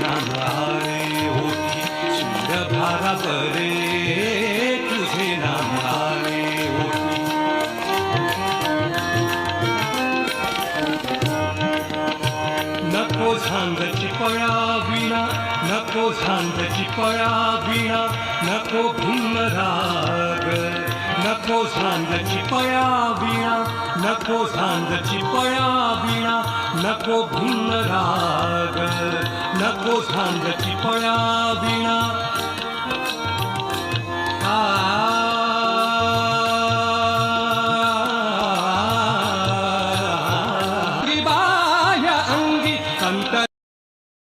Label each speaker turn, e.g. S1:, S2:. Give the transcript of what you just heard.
S1: नाम आले ओठी सूर भारावरे तुझे नाम आले ओठी नको झांजची पळा विणा नको झांजची पळा विणा नको भिन्न राग नको झांजची पळा विणा नको झांजची पळा विणा नको भिन्न राग नको झांजची पळा विणा